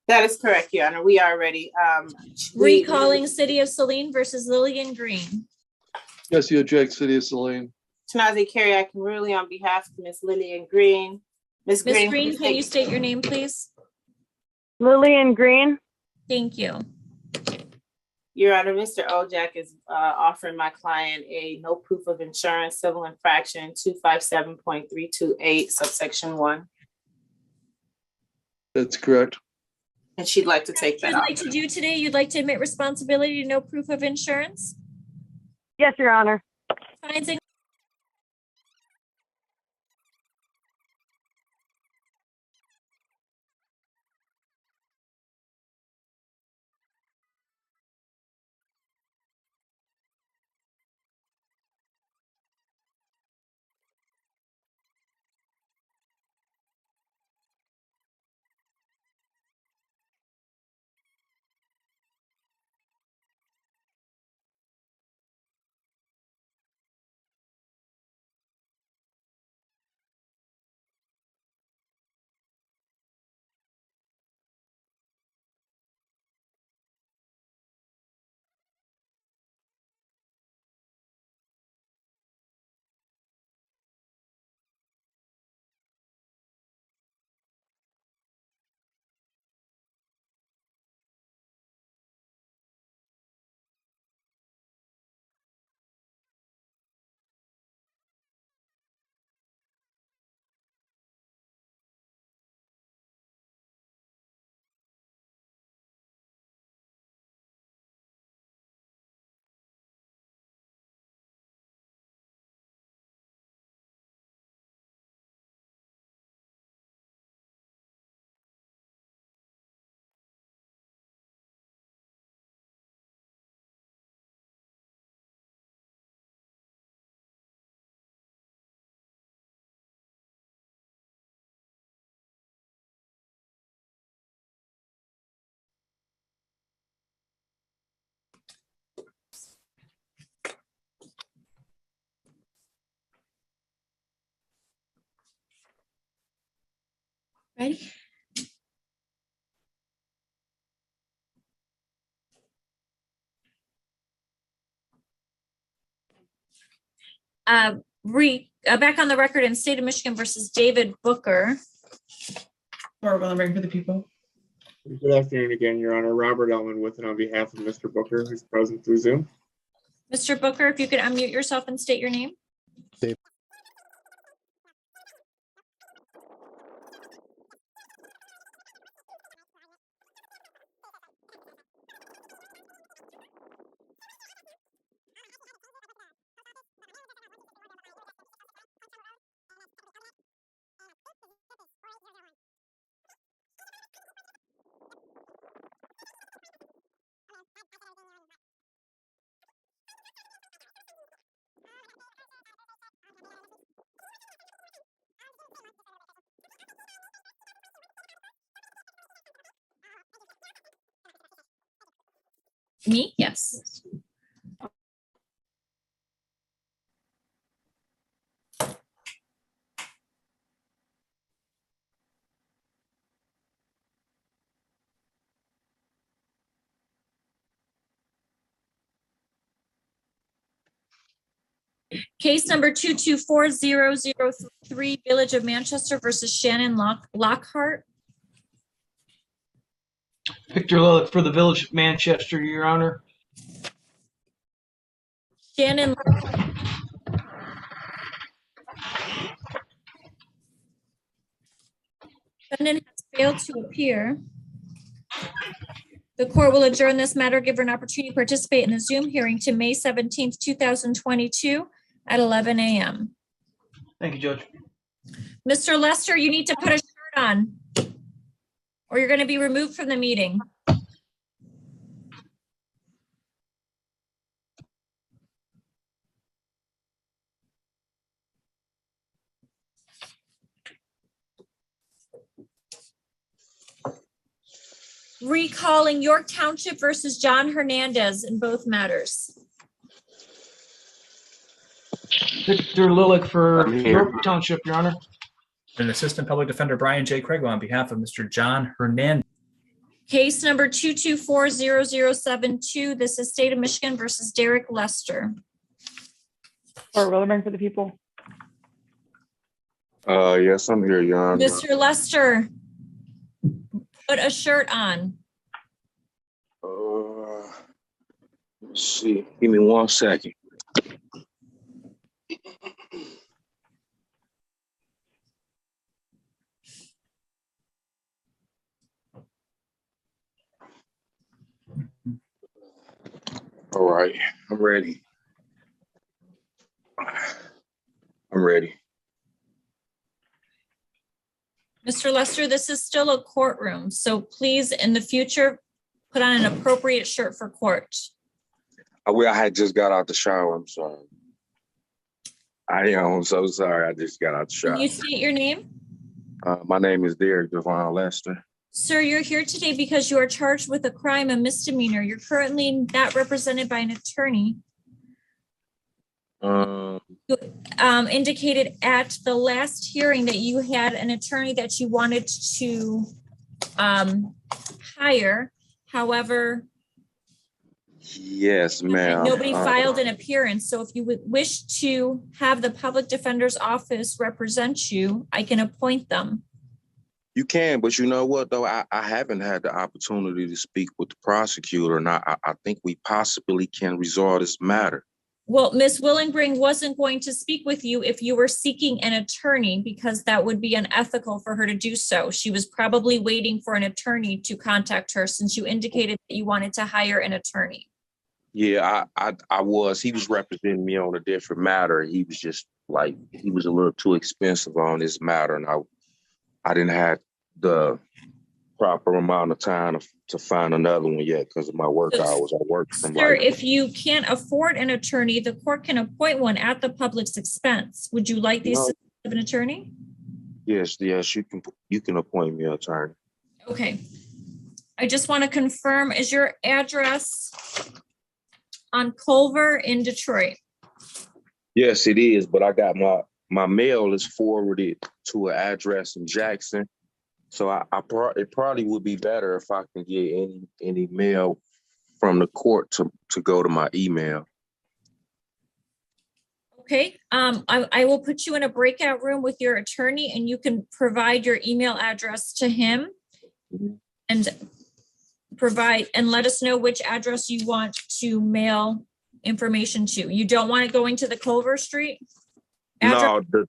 That is correct, Your Honor. We are ready. Recalling City of Saline versus Lillian Green. Yes, you object, City of Saline. Tanazi Carey Akinruli on behalf of Ms. Lillian Green. Ms. Ms. Green, Green, can you state your name, please? Lillian Green. Thank you. Your Honor, Mr. Ojak is offering my client a no proof of insurance civil infraction 257.328 subsection 1. That's correct. And she'd like to take that You'd off. like to do today? You'd like to admit responsibility to no proof of insurance? Yes, Your Honor. Fines and ready? Back on the record in State of Michigan versus David Booker. Barbara Lundberg for the people. Good afternoon again, Your Honor. Robert Ellman with it on behalf of Mr. Booker, who's present through Zoom. Mr. Booker, if you could unmute yourself and state your name. Dave. Me? Yes. Case number 224003, Village of Manchester versus Shannon Lockhart. Victor Lillick for the Village of Manchester, Your Honor. Shannon. Defendant has failed to appear. The court will adjourn this matter, give her an opportunity to participate in the Zoom hearing to May 17th, 2022 at 11 a.m. Thank you, Judge. Mr. Lester, you need to put a shirt on or you're going to be removed from the meeting. Recalling York Township versus John Hernandez in both matters. Victor Lillick for York Township, Your Honor. And Assistant Public Defender Brian J. Craig on behalf of Mr. John Hernandez. Case number 224-007-2. This is State of Michigan versus Derek Lester. Laura Willenberg for the people. Yes, I'm here, Your Honor. Mr. Lester, put a shirt on. Let's see. Give me 1 second. All right, I'm ready. I'm ready. Mr. Lester, this is still a courtroom, so please, in the future, put on an appropriate shirt for court. I had just got out the shower. I'm sorry. I'm so sorry. I just got out the shower. Can you state your name? My name is Derek Devon Lester. Sir, you're here today because you are charged with a crime, a misdemeanor. You're currently not represented by an attorney. Indicated at the last hearing that you had an attorney that you wanted to hire. However, yes, ma'am. Nobody filed an appearance. So if you would wish to have the public defender's office represent you, I can appoint them. You can, but you know what, though? I haven't had the opportunity to speak with the prosecutor, and I think we possibly can resolve this matter. Well, Ms. Willenbring wasn't going to speak with you if you were seeking an attorney, because that would be unethical for her to do so. She was probably waiting for an attorney to contact her since you indicated that you wanted to hire an attorney. Yeah, I was. He was representing me on a different matter. He was just like, he was a little too expensive on this matter, and I didn't have the proper amount of time to find another one yet because of my work hours. I work from Sir, if you can't afford an attorney, the court can appoint one at the public's expense. Would you like the assistance of an attorney? Yes, you can appoint me an attorney. Okay. I just want to confirm, is your address on Culver in Detroit? Yes, it is, but I got my mail is forwarded to an address in Jackson. So it probably would be better if I can get any mail from the court to go to my email. Okay, I will put you in a breakout room with your attorney and you can provide your email address to him and let us know which address you want to mail information to. You don't want it going to the Culver Street address? No,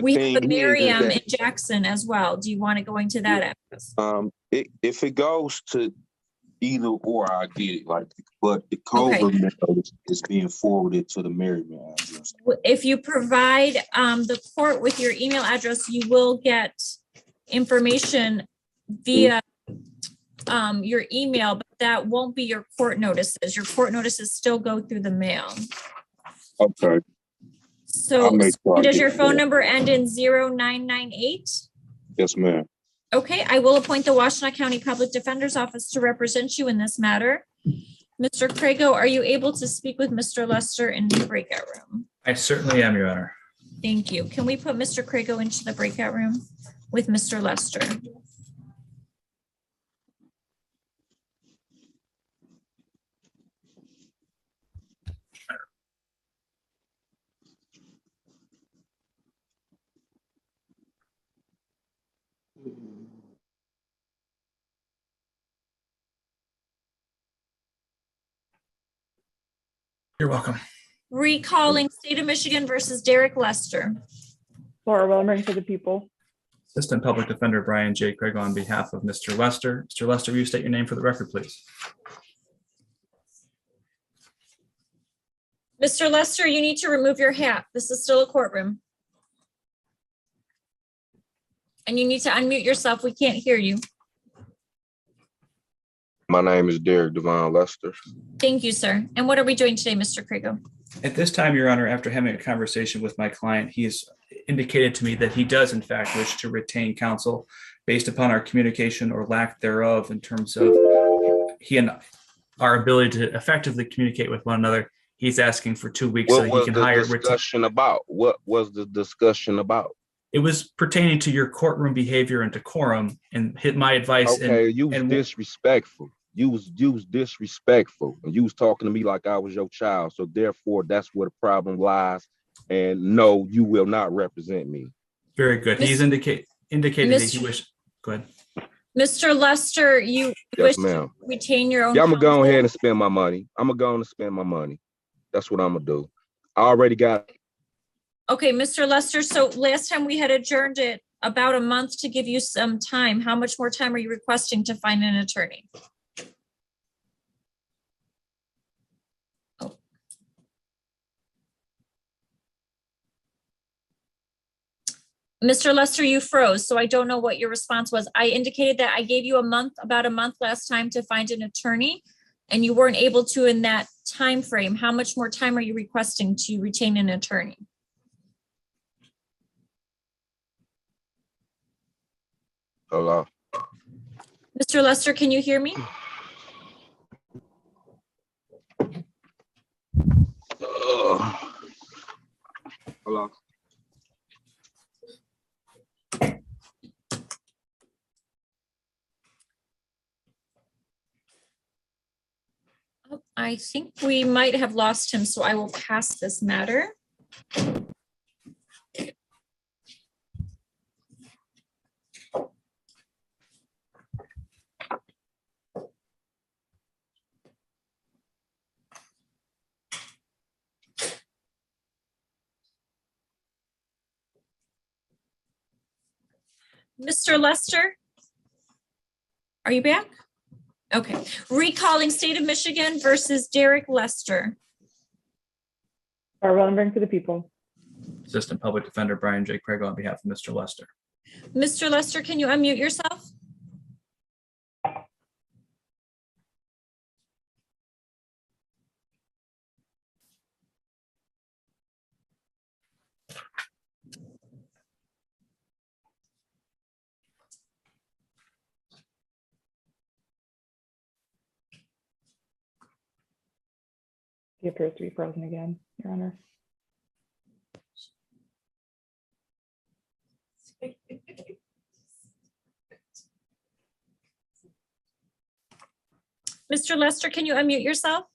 we have a Miriam in Jackson as well. Do you want it going to that address? If it goes to either or, I get it. But the Culver mail is being forwarded to the Miriam address. If you provide the court with your email address, you will get information via your email, but that won't be your court notices. Your court notices still go through the mail. Okay. So does your phone number end in 0998? Yes, ma'am. Okay, I will appoint the Washtenaw County Public Defender's Office to represent you in this matter. Mr. Crago, are you able to speak with Mr. Lester in the breakout room? I certainly am, Your Honor. Thank you. Can we put Mr. Crago into the breakout room with Mr. Lester? You're welcome. Recalling State of Michigan versus Derek Lester. Laura Willenbring for the people. Assistant Public Defender Brian J. Craig on behalf of Mr. Lester. Mr. Lester, will you state your name for the record, please? Mr. Lester, you need to remove your hat. This is still a courtroom. And you need to unmute yourself. We can't hear you. My name is Derek Devon Lester. Thank you, sir. And what are we doing today, Mr. Crago? At this time, Your Honor, after having a conversation with my client, he has indicated to me that he does, in fact, wish to retain counsel based upon our communication or lack thereof in terms of he and our ability to effectively communicate with one another. He's asking for 2 weeks so that he can hire. What was the discussion about? It was pertaining to your courtroom behavior and decorum, and hit my advice. Okay, you was disrespectful. You was disrespectful, and you was talking to me like I was your child. So therefore, that's where the problem lies. And no, you will not represent me. Very good. He's indicated that he wished. Go ahead. Mr. Lester, you Yes, wish ma'am. to retain your own Yeah, I'm gonna go counsel? ahead and spend my money. I'm gonna go and spend my money. That's what I'm gonna do. I already got. Okay, Mr. Lester, so last time we had adjourned it about a month to give you some time. How much more time are you requesting to find an attorney? Oh. Mr. Lester, you froze, so I don't know what your response was. I indicated that I gave you about a month last time to find an attorney, and you weren't able to in that time frame. How much more time are you requesting to retain an attorney? Hello. Mr. Lester, can you hear me? Hello. I think we might have lost him, so I will pass this matter. Mr. Lester, are you back? Okay, recalling State of Michigan versus Derek Lester. Laura Willenberg for the people. Assistant Public Defender Brian J. Craig on behalf of Mr. Lester. Mr. Lester, can you unmute yourself? He appears to be frozen again, Your Honor. Mr. Lester, can you unmute yourself?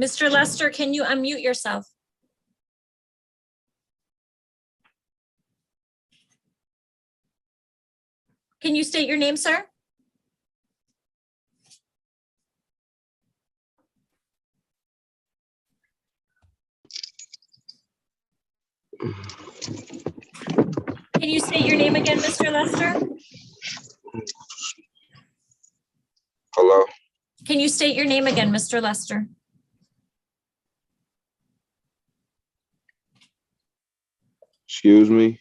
Mr. Lester, can you unmute yourself? Can you state your name, sir? Can you state your name again, Mr. Lester? Hello. Can you state your name again, Mr. Lester? Excuse me.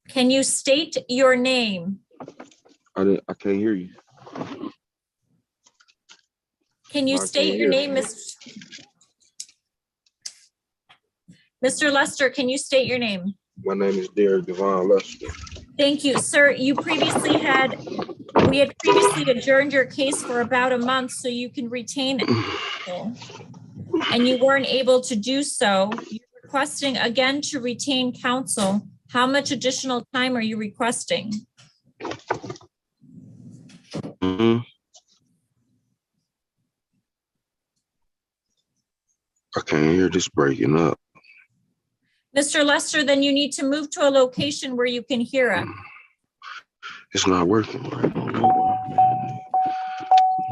Can you state your name? I can't hear you. Can you I state can't your hear. name, Mr. Lester? Can you state your name? My name is Derek Devon Lester. Thank you, sir. We had previously adjourned your case for about a month so you can retain counsel, and you weren't able to do so. You're requesting again to retain counsel. How much additional time are you requesting? I can't hear this breaking up. Mr. Lester, then you need to move to a location where you can hear us. It's not working right. I don't know why.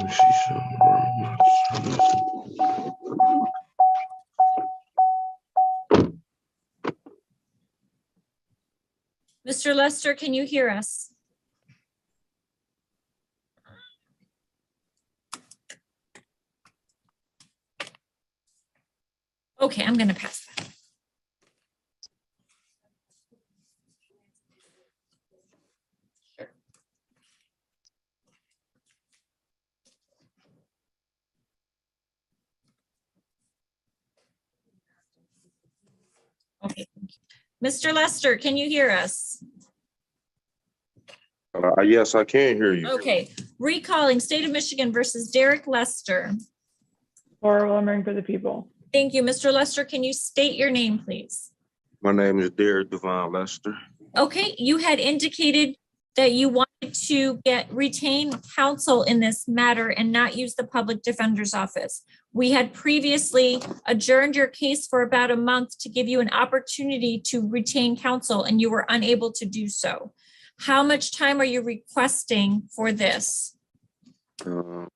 Let me see something. Mr. Lester, can you hear us? Okay, I'm going to pass that. Okay. Thank you. Mr. Lester, can you hear us? Yes, I can hear you. Okay, recalling State of Michigan versus Derek Lester. Laura Wilmering for the people. Thank you. Mr. Lester, can you state your name, please? My name is Derek Devon Lester. Okay, you had indicated that you wanted to retain counsel in this matter and not use the public defender's office. We had previously adjourned your case for about a month to give you an opportunity to retain counsel, and you were unable to do so. How much time are you requesting for this? I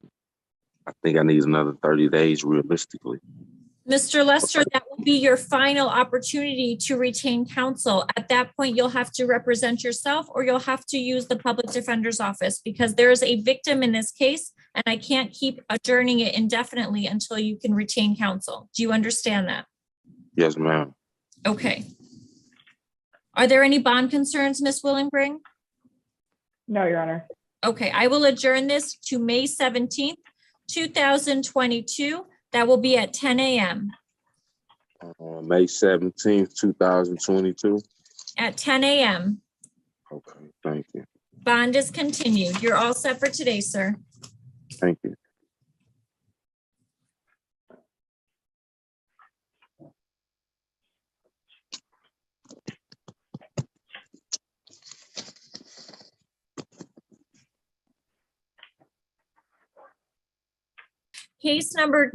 think I need another 30 days realistically. Mr. Lester, that will be your final opportunity to retain counsel. At that point, you'll have to represent yourself or you'll have to use the public defender's office because there is a victim in this case and I can't keep adjourning it indefinitely until you can retain counsel. Do you understand that? Yes, ma'am. Okay. Are there any bond concerns, Ms. Willingbring? No, Your Honor. Okay, I will adjourn this to May 17th, 2022. That will be at 10 a.m. May 17th, 2022. At 10 a.m. Okay, thank you. Bond is continued. You're all set for today, sir. Thank you. Case number